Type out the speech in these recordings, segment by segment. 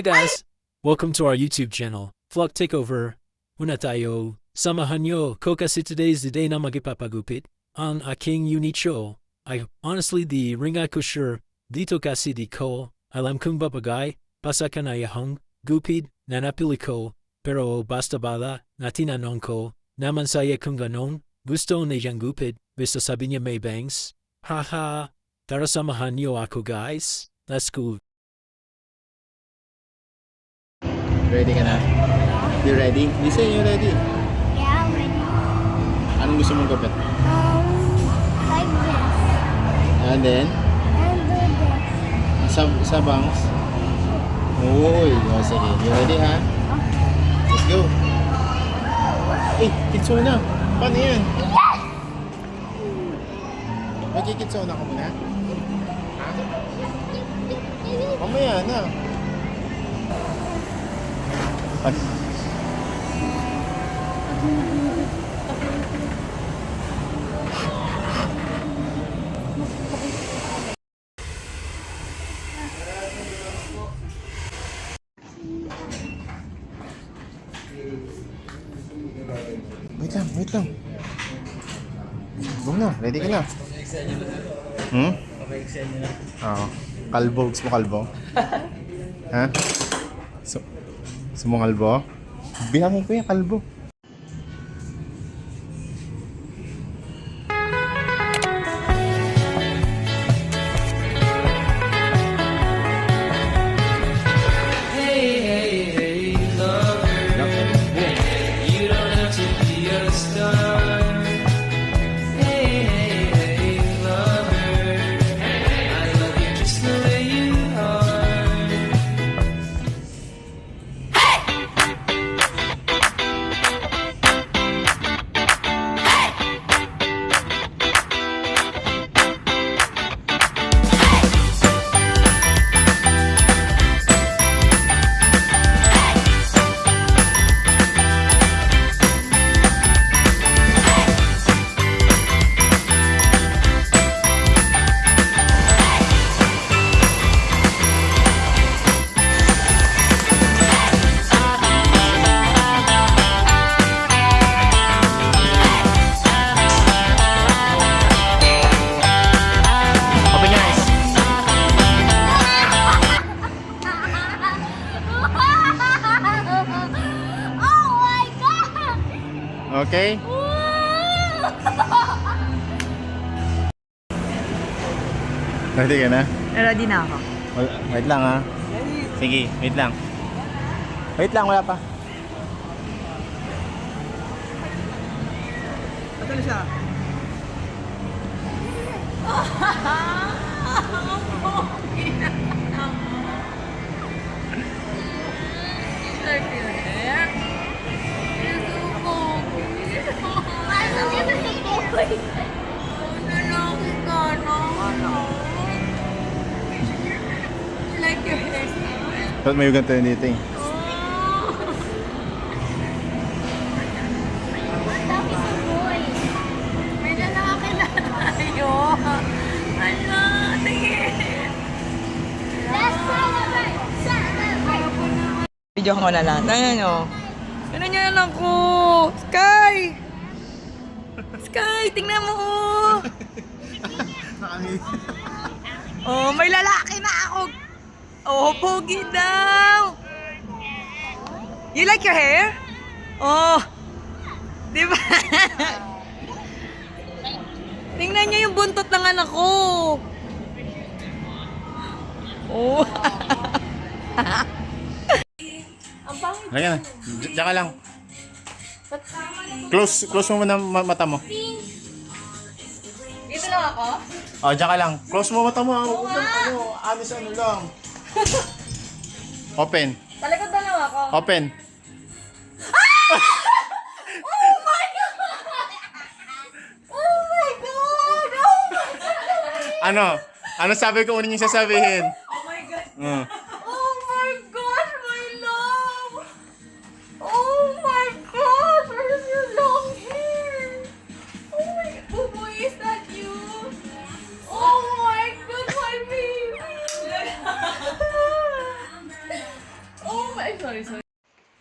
Hi guys! Welcome to our YouTube channel, Vlog Takeover. Una tayo, samahan nyo ko kasi today's the day na magipapagupit ang aking unit show. I honestly di ringa ko sure dito kasi di ko alam kung babagay basta kanayahang gupit na napili ko pero basta bala na tinanong ko naman saya kung ganon gusto niyang gupit basta sabi niya may bangs. Haha, tara samahan nyo ako guys. Let's go. Ready ka na? You ready? You say you ready. Yeah, I'm ready. Anong gusto mong gupit? Like this. And then, And do this. sa bangs. Uy, o sige. You ready ha? Let's go. Eh, kitsuna. Paano yan? Magkikitsuna ka muna? Ha? Mamaya na. Ay. Wait lang. Go na, ready ka na. Oo. Kalbo, gusto mo kalbo? Ha? Gusto mo kalbo? Bilangin ko yung kalbo. Oh my God! Okay? Ready ka na? Ready na ako. Wait lang ha. Sige, wait lang. Wait lang, wala pa. Ito na siya. Like your hairstyle. Ba't may ganito yun dito eh? Dami sa boy. May lalaki na tayo. Ano? Tingin. Let's celebrate! Celebrate! Video ko na lang. Tingnan nyo. Tingnan nyo na lang ko. Sky! Sky, tingnan mo. Oh, may lalaki na ako. Oh, pogi daw. You like your hair? Oh. Di ba? Tingnan nyo yung buntot ng anak ko. Oh. Halika na. Diyan ka lang. Close mo muna mata mo. Dito lang ako? Oh, diyan ka lang. Close mo mata mo. Anis ano lang. Open. Talikod na lang ako. Open. Oh my God! Oh my God! Oh my God! Ano? Ano sabi ko unin yung sasabihin? Oh my God! Mm. Oh my gosh, my love! Oh my gosh, where's your long hair? Oh my God, Buboy, is that you? Oh my God, my baby!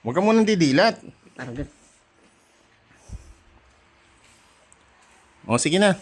Huwag ka munang didilat. Paragat. O, sige na.